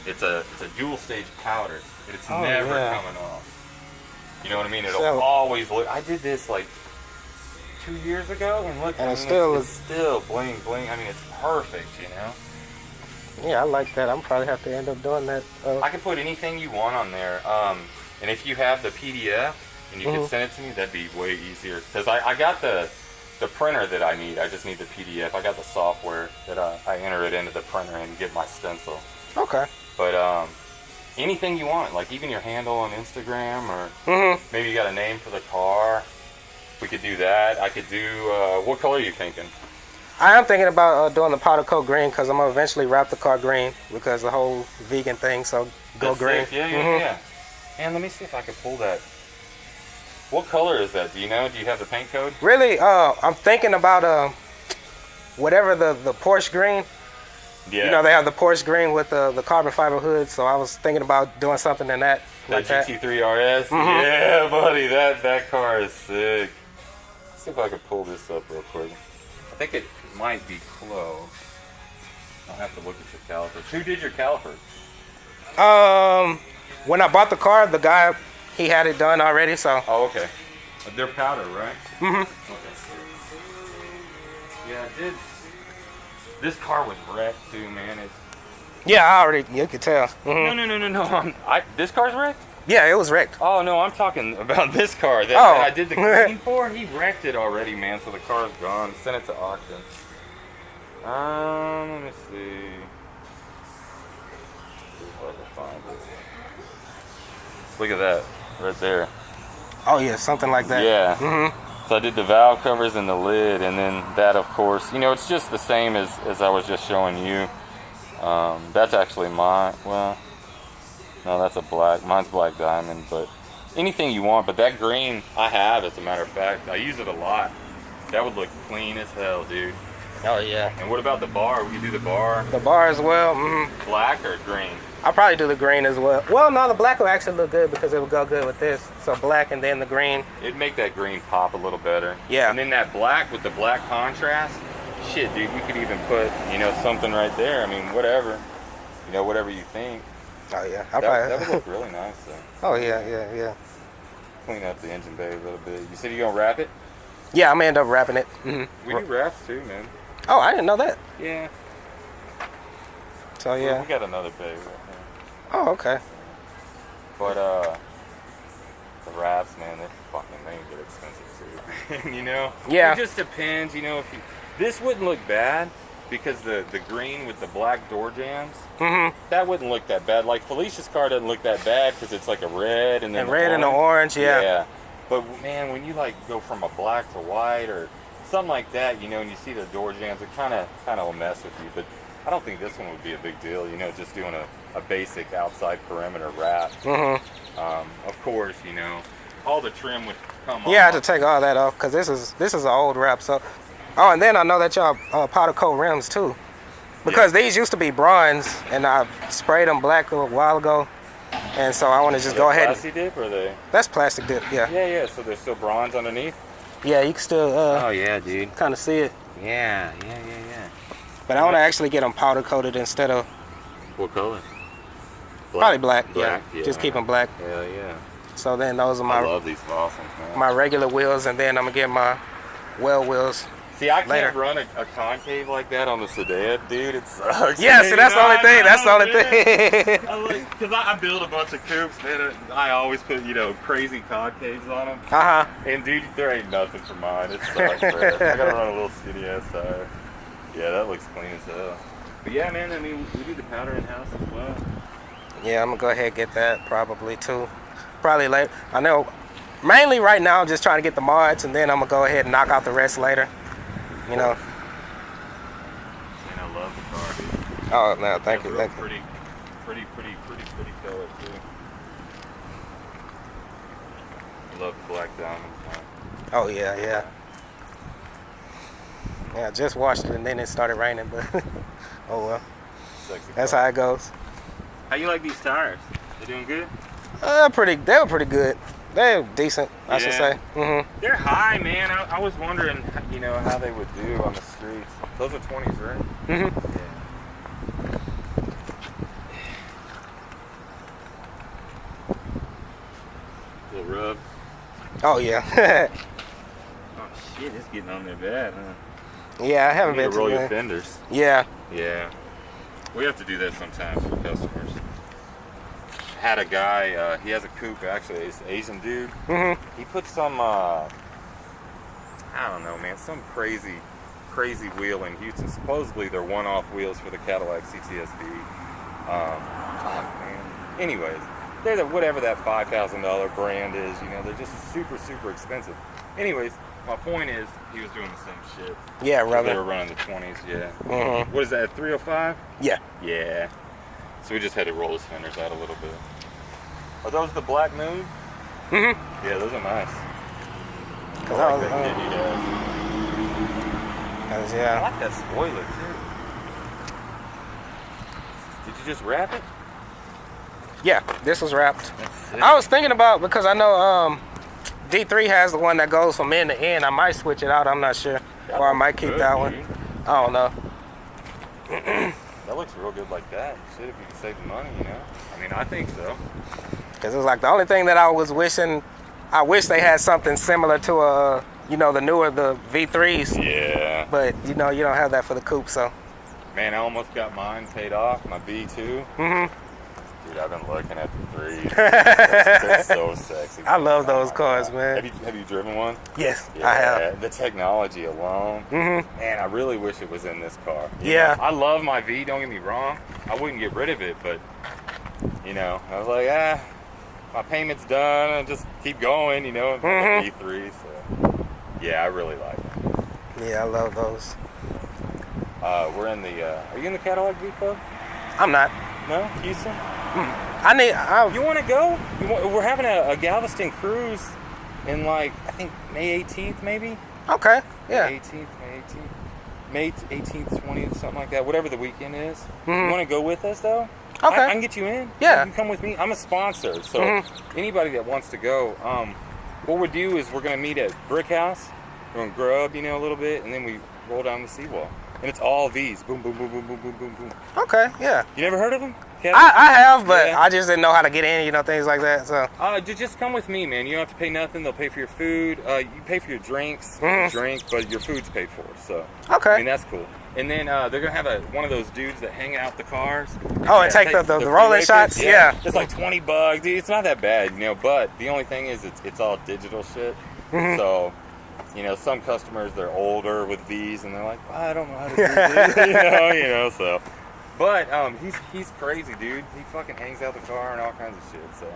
It's a dual stage powder. It's never coming off. You know what I mean? It'll always look. I did this like 2 years ago, and look, it's still bling bling. I mean, it's perfect. You know. Yeah, I like that. I'm probably have to end up doing that. I can put anything you want on there. And if you have the PDF and you can send it to me, that'd be way easier. Because I got the printer that I need. I just need the PDF. I got the software that I enter it into the printer and get my stencil. Okay. But anything you want, like even your handle on Instagram, or maybe you got a name for the car, we could do that. I could do, what color are you thinking? I am thinking about doing the powder coat green because I'm going to eventually wrap the car green because the whole vegan thing, so go green. Sick. Yeah. And let me see if I can pull that. What color is that? Do you know? Do you have the paint code? Really, I'm thinking about whatever the Porsche green. Yeah. You know, they have the Porsche green with the carbon fiber hood, so I was thinking about doing something in that. That GT3 RS? Yeah, buddy, that car is sick. Let's see if I can pull this up real quick. I think it might be close. I'll have to look at your calipers. Who did your calipers? When I bought the car, the guy, he had it done already, so. Oh, okay. They're powder, right? Okay. Yeah, I did. This car was wrecked too, man. Yeah, you could tell. No. This car's wrecked? Yeah, it was wrecked. Oh, no, I'm talking about this car that I did the cleaning for. He wrecked it already, man, so the car's gone. Sent it to auction. Let me see. If I can find it. Look at that, right there. Oh, yeah, something like that. Yeah. So I did the valve covers and the lid, and then that, of course, you know, it's just the same as I was just showing you. That's actually mine. Well, no, that's a black. Mine's black diamond, but anything you want. But that green I have, as a matter of fact. I use it a lot. That would look clean as hell, dude. Oh, yeah. And what about the bar? We can do the bar. The bar as well. Black or green? I'll probably do the green as well. Well, no, the black will actually look good because it will go good with this. So black and then the green. It'd make that green pop a little better. Yeah. And then that black with the black contrast. Shit, dude, you could even put, you know, something right there. I mean, whatever. You know, whatever you think. Oh, yeah. That would look really nice, though. Oh, yeah. Clean up the engine bay a little bit. You said you're going to wrap it? Yeah, I'm going to end up wrapping it. We do wraps, too, man. Oh, I didn't know that. Yeah. So, yeah. We got another bay right now. Oh, okay. But, the wraps, man, they get expensive, too. You know? Yeah. It just depends, you know, if you... This wouldn't look bad because the green with the black door jambs, that wouldn't look that bad. Like Felicia's car doesn't look that bad because it's like a red and then red and the orange, yeah. Yeah. But man, when you like go from a black to white or something like that, you know, and you see the door jambs, it kind of will mess with you. But I don't think this one would be a big deal, you know, just doing a basic outside perimeter wrap. Of course, you know, all the trim would come off. Yeah, I had to take all that off because this is an old wrap. So, and then I know that y'all powder coat rims too, because these used to be bronze, and I sprayed them black a while ago, and so I want to just go ahead. Plastic dip, or they? That's plastic dip, yeah. Yeah. So there's still bronze underneath. Yeah, you can still. Oh yeah, dude. Kind of see it. Yeah. But I want to actually get them powder coated instead of. What color? Probably black. Yeah. Just keep them black. Hell yeah. So then those are my. I love these fossils, man. My regular wheels, and then I'm gonna get my well wheels. See, I can't run a concave like that on the sedan, dude. It sucks. Yeah, see, that's the only thing. That's the only thing. Because I build a bunch of coupes, man. I always put, you know, crazy concaves on them. And dude, there ain't nothing for mine. It sucks, man. I gotta run a little skinny ass tire. Yeah, that looks clean as hell. But yeah, man. I mean, we do the powder in house as well. Yeah, I'm gonna go ahead and get that probably too. Probably later. I know. Mainly right now, I'm just trying to get the mods, and then I'm gonna go ahead and knock out the rest later. You know. And I love the car, dude. Oh no, thank you. Pretty color too. I love the black diamonds, man. Oh yeah. Yeah, I just washed it and then it started raining, but oh well. That's how it goes. How you like these tires? They doing good? They were pretty good. They're decent, I should say. They're high, man. I was wondering, you know, how they would do on the streets. Those are 20s, right? Yeah. rub. Oh yeah. Oh shit, it's getting on there bad, huh? Yeah, I haven't You need been to roll to your that. fenders. Yeah. Yeah. We have to do that sometimes for customers. Had a guy, he has a coupe actually, he's an Asian dude. He put some, I don't know, man, some crazy wheel in Houston. Supposedly they're one-off wheels for the Cadillac cts-v. Fuck, man. Anyways, they're whatever that $5,000 brand is, you know, they're just super expensive. Anyways, my point is, he was doing the same shit. Yeah, They were rather. running the 20s, yeah. What is that, 305? Yeah. Yeah. So we just had to roll his fenders out a little bit. Are those the Black Moon? Yeah, those are nice. I like that kid he has. I Yeah. like that spoiler too. Did you just wrap it? Yeah, this was wrapped. That's sick. I was thinking about, because I know D3 has the one that goes from end to end. I might switch it out, I'm not sure. That Or I looks might keep good, that dude. one. I don't know. That looks real good like that. Shit, if you can save the money, you know? I mean, I think so. Because it was like the only thing that I was wishing, I wish they had something similar to you know, the newer, the V3s. Yeah. But, you know, you don't have that for the coupe, so. Man, I almost got mine paid off, my V2. Dude, I've been looking at the 3s. That's so sexy. I love Oh those my cars, God. man. Have you driven one? Yes, Yeah, I have. the technology alone. Man, I really wish it was in this car. You Yeah. know, I love my V, don't get me wrong. I wouldn't get rid of it, but, you know, I was like, my payment's done, and just keep going, you know, V3, so. Yeah, I really like it. Yeah, I love those. We're in the, are you in the Cadillac V Club? I'm not. No? Houston? You You want to go? We're having a Galveston cruise in, like, I think May 18th, maybe? okay, yeah. May 18th, May 18th, 20th, something like that, whatever the weekend is. You want to go with us, though? Okay. I can get you in. Yeah. You can come with me. I'm a sponsor, so anybody that wants to go, what we'll do is we're going to meet at Brick House. We're going to grub, you know, a little bit, and then we roll down the seawall. And it's all V's. Boom, boom, boom, boom, boom, boom, boom, boom. Okay, yeah. You never heard of them? I have, but Yeah. I just didn't know how to get in, you know, things like that, so. Just come with me, man. You don't have to pay nothing. They'll pay for your food. You pay for your drinks, drink, but your food's paid for. So, Okay. I mean, that's cool. And then they're gonna have one of those dudes that hang out the cars. Oh, and take the rolling freeway shots? pics. Yeah. It's like $20. Dude, it's not that bad, you know. But the only thing is, it's all digital shit. So, you know, some customers, they're older with V's, and they're like, I don't know how to do this, you know. So, but he's crazy, dude. He fucking hangs out the car and all kinds of shit. So,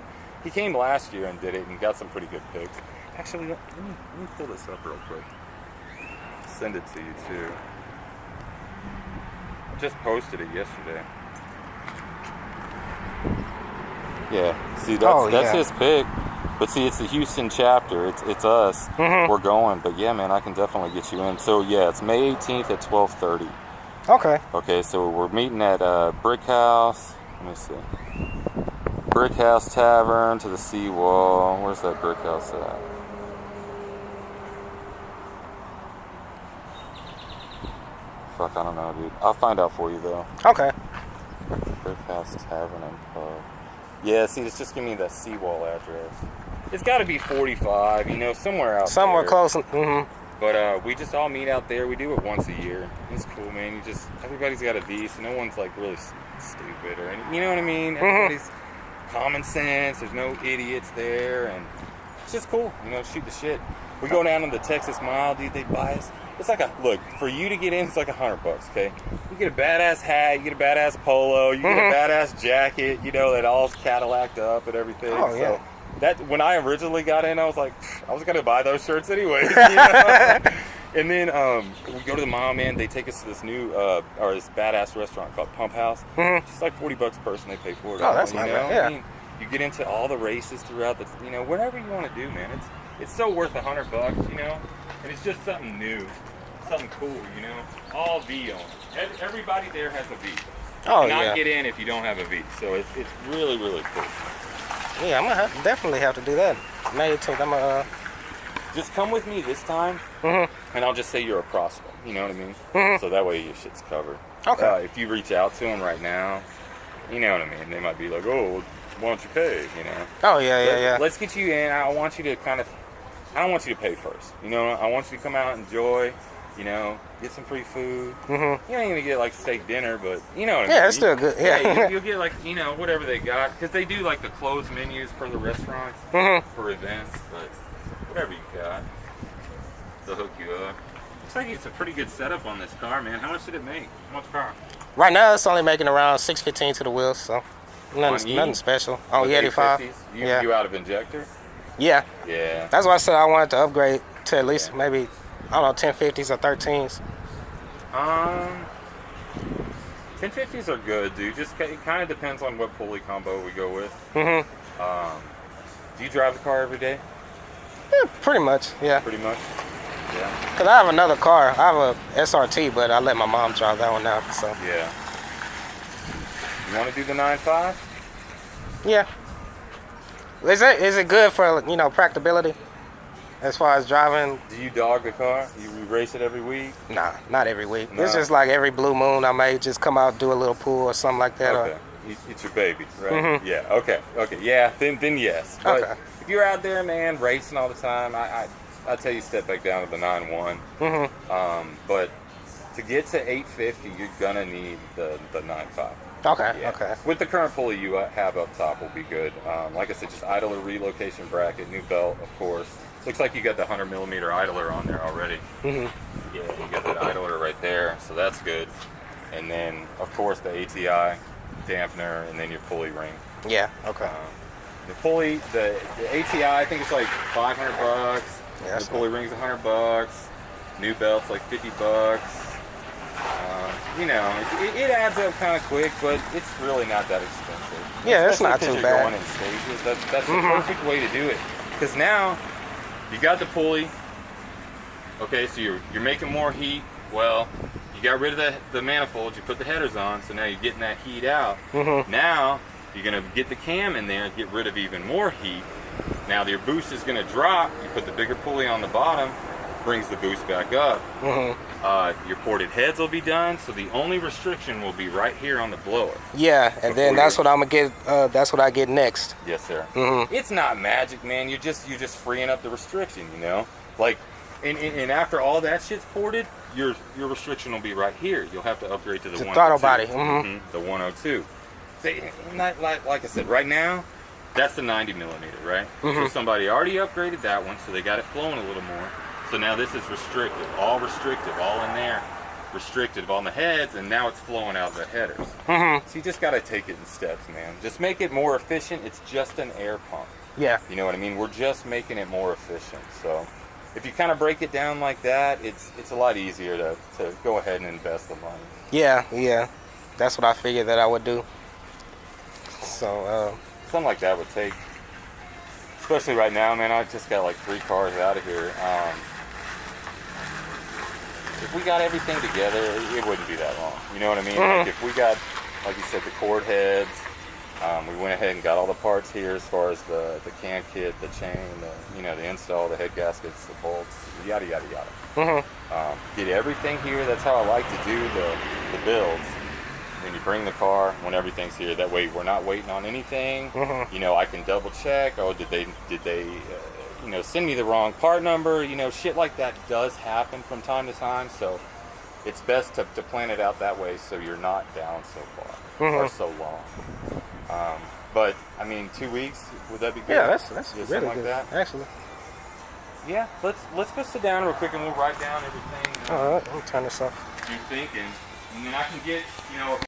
he came last year and did it and got some pretty good pics. Actually, let me pull this up real quick. Send it to you too. I just posted it yesterday. Yeah, see, that's his pick. But see, it's the Houston chapter. It's us. We're going. But yeah, man, I can definitely get you in. So yeah, it's May 18th at 12:30. Okay. Okay, so we're meeting at Brick House. Let me see. Brick House Tavern to the seawall. Where's that Brick House at? Fuck, I don't know, dude. I'll find out for you though. Okay. Brick House Tavern and Pub. Yeah, see, it's just giving me that seawall address. It's got to be 45, you know, somewhere out Somewhere there. close. But we just all meet out there. We do it once a year. It's cool, man. Everybody's got a V, so no one's like really stupid or anything. You know what I mean? Everybody's common sense. There's no idiots there, and it's just cool. You know, shoot the shit. We go down to the Texas Mile, dude. They buy us. It's like look, for you to get in, it's like $100, okay? You get a badass hat, you get a badass polo, you get a badass jacket, you know, that all's Cadillac'd up and everything. Oh, yeah. So that when I originally got in, I was like, I was gonna buy those shirts anyways. You know? And then we go to the mall, man. They take us to this new or this badass restaurant called Pump House. Just like $40 a person, they pay for it. Oh, that's you not know? bad. Yeah. I mean, you get into all the races throughout the, you know, whatever you want to do, man. It's so worth $100, you know. And it's just something new, something cool, you know. All V on it. Everybody there has a V. Oh, you cannot yeah. get in if you don't have a V. So it's really, really cool. Yeah, I'm gonna definitely have to do that. May 18th, I'm gonna. Just come with me this time, and I'll just say you're a prospect. You know what I mean? So that way your shit's covered. Okay. If you reach out to them right now, you know what I mean? They might be like, oh, why don't you pay? You know. Oh yeah. Let's get you in. I want you to I don't want you to pay first. You know, I want you to come out and enjoy. You know, get some free food. Mm-hmm. You ain't gonna get like steak dinner, but you know what I mean. Yeah, it's still good. Yeah. You'll get like, you know, whatever they got, because they do like the closed menus for the restaurants for events, but whatever you got, they'll hook you up. Looks like it's a pretty good setup on this car, man. How much did it make? How much car? Right now, it's only making around 615 to the wheels, so nothing special. On the 85. You out of injector? Yeah. Yeah. That's why I said I wanted to upgrade to at least maybe, I don't know, 1050s or 13s. 1050s are good, dude. Just it kind of depends on what pulley combo we go with. Do you drive the car every day? Yeah, pretty much. Yeah. Pretty much. Yeah. Cause I have another car. I have a SRT, but I let my mom drive that one now. So. Yeah. You want to do the 9.5? Yeah. Is it good for, you know, practicability? As far as driving? Do you dog the car? You race it every week? Nah, not every week. No. It's just like every blue moon I may just come out, do a little pool or something like that. Okay. It's your baby, right? Yeah. Okay. Yeah. Then yes. But Okay. if you're out there, man, racing all the time, I tell you step back down to the 9.1. But to get to 850, you're gonna need the 9.5. Okay. Yeah. Okay. With the current pulley you have up top will be good. Like I said, just idler relocation bracket, new belt, of course. Looks like you got the 100mm idler on there already. Yeah, you got that idler right there, so that's good. And then, of course, the ATI dampener, and then your pulley ring. Yeah. Okay. The pulley, the ATI, I think it's like $500. Yeah, The pulley ring's $100. New belt's like $50. You know, it adds up kind of quick, but it's really not that expensive. Yeah, it's not Especially too 'cause you're bad. going in stages. That's the perfect way to do it. Because now you got the pulley. Okay, so you're making more heat. Well, you got rid of the manifold. You put the headers on, so now you're getting that heat out. Now you're gonna get the cam in there and get rid of even more heat. Now your boost is gonna drop. You put the bigger pulley on the bottom, brings the boost back up. Your ported heads will be done, so the only restriction will be right here on the blower. Yeah, and then that's what I'm gonna get. That's what I get next. Yes, sir. It's not magic, man. You're just freeing up the restriction, you know. Like, and after all that shit's ported, your restriction will be right here. You'll have to upgrade to the 102. throttle body. The 102. So, like I said, right now, that's the 90mm, right? So somebody already upgraded that one, so they got it flowing a little more. So now this is restrictive, all in there, restricted on the heads, and now it's flowing out the headers. So you just got to take it in steps, man. Just make it more efficient. It's just an air pump. Yeah. You know what I mean? We're just making it more efficient. So if you kind of break it down like that, it's a lot easier to go ahead and invest the money. Yeah. That's what I figured that I would do. So, Something like that would take, especially right now, man, I just got like 3 cars out of here. If we got everything together, it wouldn't be that long. You know what I mean? Like if we got, like you said, the cord heads, we went ahead and got all the parts here as far as the can kit, the chain, the install, the head gaskets, the bolts, yada yada yada. Get everything here. That's how I like to do the builds. When you bring the car, when everything's here, that way we're not waiting on anything. You know, I can double check. Oh, did they send me the wrong part number? You know, shit like that does happen from time to time. So it's best to plan it out that way, so you're not down so far or so long. But I mean, 2 weeks, would that be good? yeah, that's really like good. that? Actually. Yeah, let's go sit down real quick and we'll write down everything. All right, let me turn this off. You're thinking, and then I can get,